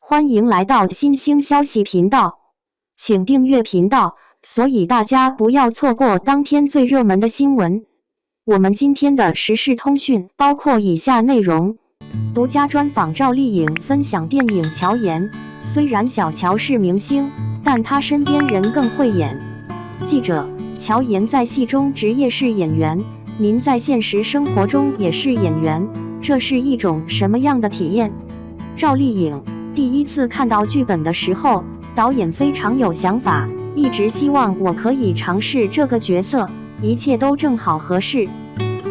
欢迎来到新兴消息频道，请订阅频道，所以大家不要错过当天最热门的新闻。我们今天的时事通讯包括以下内容：独家专访赵丽颖，分享电影《乔妍》。虽然小乔是明星，但她身边人更会演。记者：乔妍在戏中职业是演员，您在现实生活中也是演员，这是一种什么样的体验？赵丽颖：第一次看到剧本的时候，导演非常有想法，一直希望我可以尝试这个角色，一切都正好合适。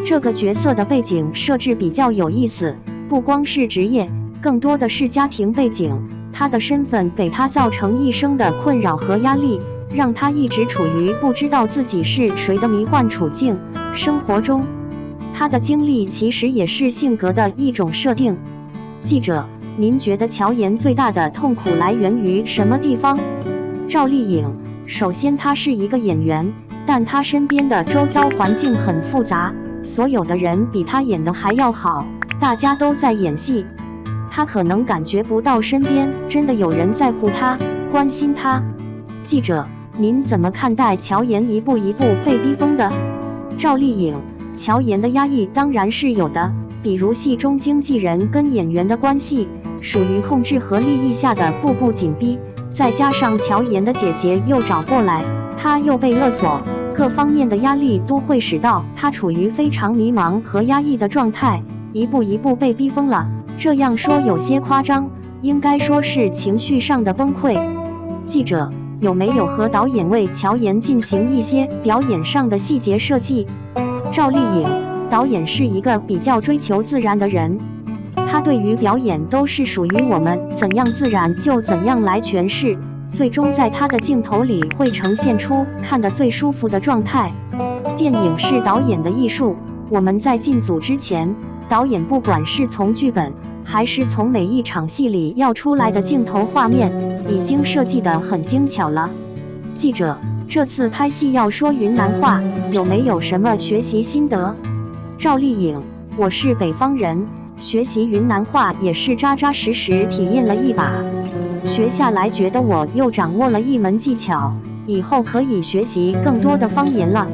这个角色的背景设置比较有意思，不光是职业，更多的是家庭背景。他的身份给他造成一生的困扰和压力，让他一直处于不知道自己是谁的迷幻处境。生活中，他的经历其实也是性格的一种设定。记者：您觉得乔妍最大的痛苦来源于什么地方？赵丽颖：首先她是一个演员，但她身边的周遭环境很复杂，所有的人比她演得还要好，大家都在演戏，她可能感觉不到身边真的有人在乎她，关心她。记者：您怎么看待乔妍一步一步被逼疯的？赵丽颖：乔妍的压抑当然是有的，比如戏中经纪人跟演员的关系属于控制和利益下的步步紧逼，再加上乔妍的姐姐又找过来，她又被勒索，各方面的压力都会使到她处于非常迷茫和压抑的状态，一步一步被逼疯了。这样说有些夸张，应该说是情绪上的崩溃。记者：有没有和导演为乔妍进行一些表演上的细节设计？赵丽颖：导演是一个比较追求自然的人，他对于表演都是属于我们怎样自然就怎样来诠释，最终在他的镜头里会呈现出看得最舒服的状态。电影是导演的艺术，我们在进组之前，导演不管是从剧本还是从每一场戏里要出来的镜头画面，已经设计得很精巧了。记者：这次拍戏要说云南话，有没有什么学习心得？赵丽颖：我是北方人，学习云南话也是扎扎实实体验了一把，学下来觉得我又掌握了一门技巧，以后可以学习更多的方言了。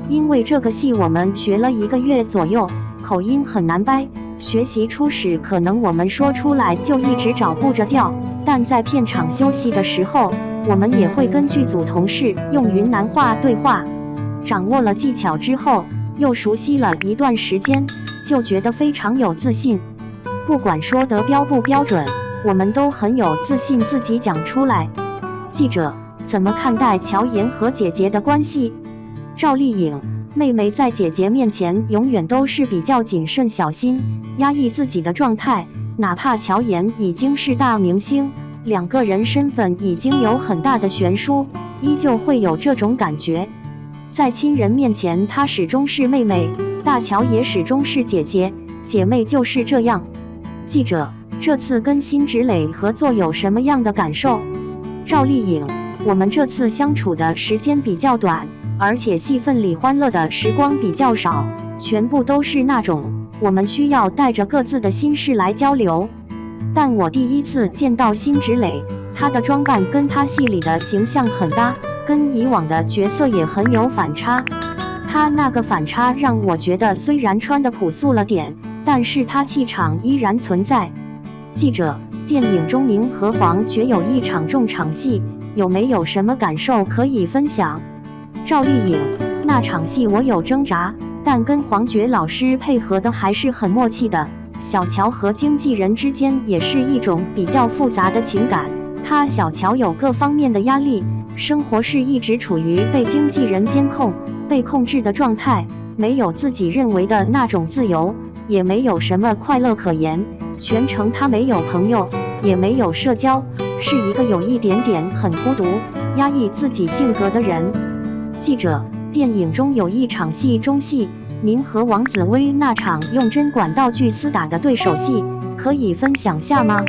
因为这个戏我们学了1个月左右，口音很难掰，学习初始可能我们说出来就一直找不着调，但在片场休息的时候，我们也会跟剧组同事用云南话对话。掌握了技巧之后，又熟悉了一段时间，就觉得非常有自信。不管说得标不标准，我们都很有自信自己讲出来。记者：怎么看待乔妍和姐姐的关系？赵丽颖：妹妹在姐姐面前永远都是比较谨慎小心，压抑自己的状态，哪怕乔妍已经是大明星，2个人身份已经有很大的悬殊，依旧会有这种感觉。在亲人面前，她始终是妹妹，大乔也始终是姐姐，姐妹就是这样。记者：这次跟辛芷蕾合作有什么样的感受？赵丽颖：我们这次相处的时间比较短，而且戏份里欢乐的时光比较少，全部都是那种我们需要带着各自的心事来交流。但我第一次见到辛芷蕾，她的装扮跟她戏里的形象很搭，跟以往的角色也很有反差。她那个反差让我觉得虽然穿得朴素了点，但是她气场依然存在。记者：电影中您和黄觉有一场重场戏，有没有什么感受可以分享？赵丽颖：那场戏我有挣扎，但跟黄觉老师配合的还是很默契的。小乔和经纪人之间也是一种比较复杂的情感，小乔有各方面的压力，生活是一直处于被经纪人监控、被控制的状态，没有自己认为的那种自由，也没有什么快乐可言，全程他没有朋友，也没有社交，是一个有一点点很孤独、压抑自己性格的人。记者：电影中有一场戏中戏，您和王子薇那场用针管道具厮打的对手戏，可以分享下吗？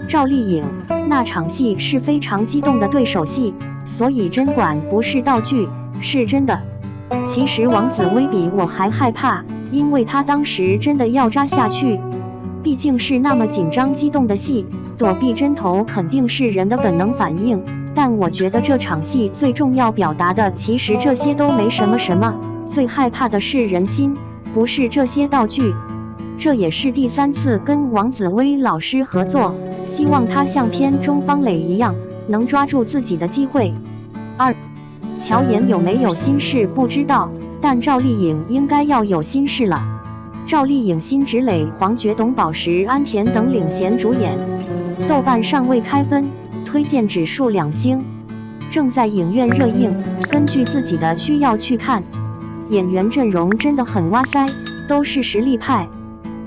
赵丽颖：那场戏是非常激动的对手戏，所以针管不是道具，是真的。其实王子薇比我还害怕，因为他当时真的要扎下去，毕竟是那么紧张激动的戏，躲避针头肯定是人的本能反应，但我觉得这场戏最重要表达的其实这些都没什么，最害怕的是人心，不是这些道具。这也是第3次跟王子薇老师合作，希望他像片中方磊一样，能抓住自己的机会。2. 乔妍有没有心事不知道，但赵丽颖应该要有心事了。赵丽颖、辛芷蕾、黄觉、董宝石、安田等领衔主演，豆瓣尚未开分，推荐指数2星，正在影院热映，根据自己的需要去看。演员阵容真的很哇塞，都是实力派。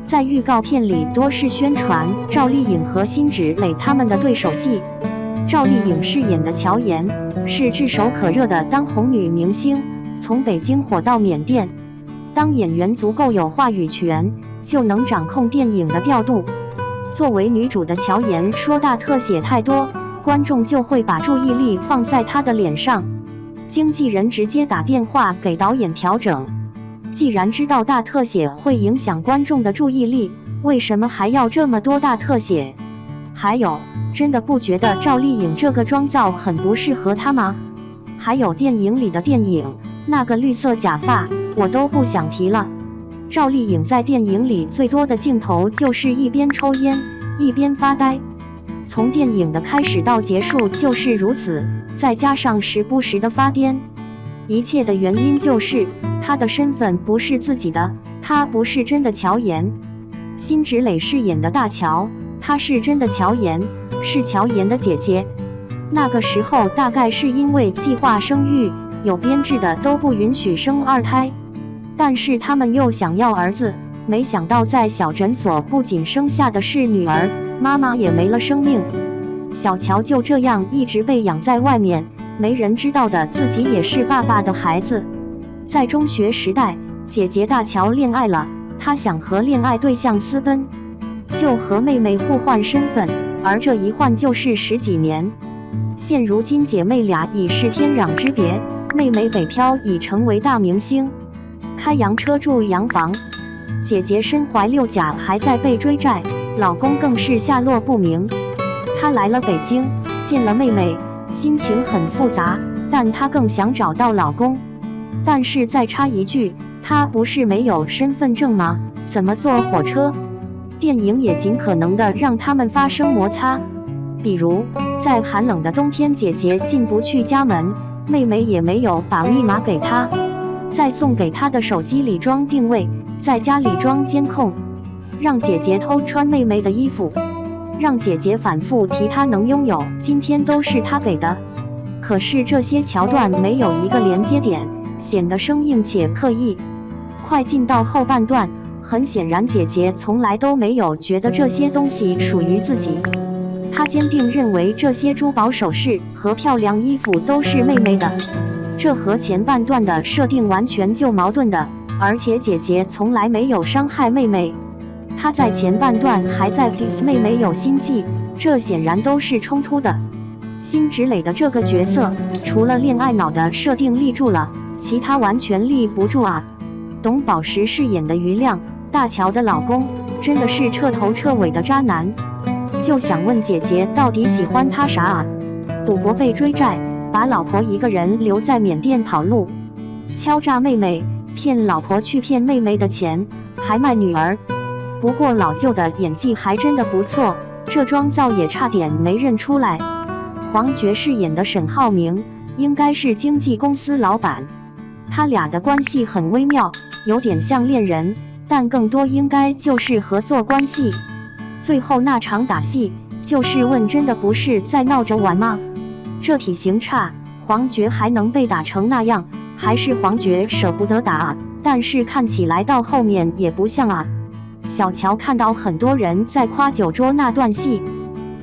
在预告片里多是宣传赵丽颖和辛芷蕾他们的对手戏。赵丽颖饰演的乔妍是炙手可热的当红女明星，从北京火到缅甸。当演员足够有话语权，就能掌控电影的调度。作为女主的乔妍说大特写太多，观众就会把注意力放在她的脸上。经纪人直接打电话给导演调整。既然知道大特写会影响观众的注意力，为什么还要这么多大特写？还有，真的不觉得赵丽颖这个妆造很不适合她吗？还有电影里的电影，那个绿色假发，我都不想提了。赵丽颖在电影里最多的镜头就是一边抽烟，一边发呆。从电影的开始到结束就是如此，再加上时不时的发癫。一切的原因就是她的身份不是自己的，她不是真的乔妍。辛芷蕾饰演的大乔，她是真的乔妍，是乔妍的姐姐。那个时候大概是因为计划生育，有编制的都不允许生2胎，但是他们又想要儿子，没想到在小诊所不仅生下的是女儿，妈妈也没了生命。小乔就这样一直被养在外面，没人知道的自己也是爸爸的孩子。在中学时代，姐姐大乔恋爱了，她想和恋爱对象私奔，就和妹妹互换身份，而这一换就是10几年。现如今姐妹俩已是天壤之别，妹妹北漂已成为大明星，开洋车住洋房，姐姐身怀6甲还在被追债，老公更是下落不明。她来了北京，见了妹妹，心情很复杂，但她更想找到老公。但是再插一句，她不是没有身份证吗？怎么坐火车？电影也尽可能的让他们发生摩擦，比如在寒冷的冬天，姐姐进不去家门，妹妹也没有把密码给她，在送给她的手机里装定位，在家里装监控，让姐姐偷穿妹妹的衣服，让姐姐反复提她能拥有，今天都是她给的。可是这些桥段没有一个连接点，显得生硬且刻意。快进到后半段，很显然姐姐从来都没有觉得这些东西属于自己，她坚定认为这些珠宝首饰和漂亮衣服都是妹妹的，这和前半段的设定完全就矛盾的。而且姐姐从来没有伤害妹妹，她在前半段还在 diss 妹妹有心计，这显然都是冲突的。辛芷蕾的这个角色，除了恋爱脑的设定立住了，其他完全立不住啊。董宝石饰演的余亮，大乔的老公，真的是彻头彻尾的渣男。就想问姐姐到底喜欢他啥啊？赌博被追债，把老婆一个人留在缅甸跑路，敲诈妹妹，骗老婆去骗妹妹的钱，还卖女儿。不过老舅的演技还真的不错，这妆造也差点没认出来。黄觉饰演的沈浩明，应该是经纪公司老板，他俩的关系很微妙，有点像恋人，但更多应该就是合作关系。最后那场打戏，就是问真的不是在闹着玩吗？这体型差，黄觉还能被打成那样，还是黄觉舍不得打啊？但是看起来到后面也不像啊。小乔看到很多人在夸酒桌那段戏，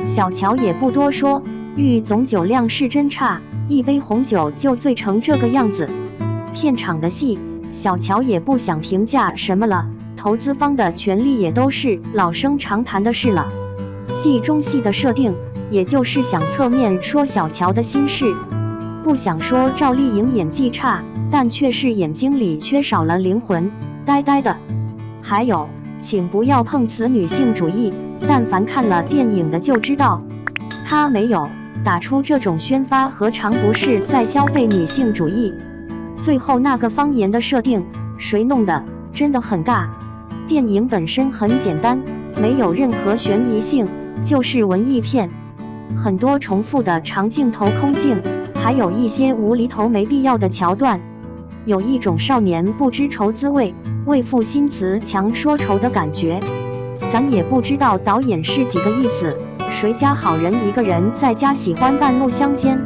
小乔也不多说，玉总酒量是真差，一杯红酒就醉成这个样子。片场的戏，小乔也不想评价什么了，投资方的权利也都是老生常谈的事了。戏中戏的设定，也就是想侧面说小乔的心事，不想说赵丽颖演技差，但却是眼睛里缺少了灵魂，呆呆的。还有，请不要碰瓷女性主义，但凡看了电影的就知道，他没有打出这种宣发，何尝不是在消费女性主义？最后那个方言的设定，谁弄的？真的很尬。电影本身很简单，没有任何悬疑性，就是文艺片。很多重复的长镜头空镜，还有一些无厘头没必要的桥段，有一种少年不知愁滋味，为赋新词强说愁的感觉。咱也不知道导演是几个意思，谁家好人一个人在家喜欢半路相间，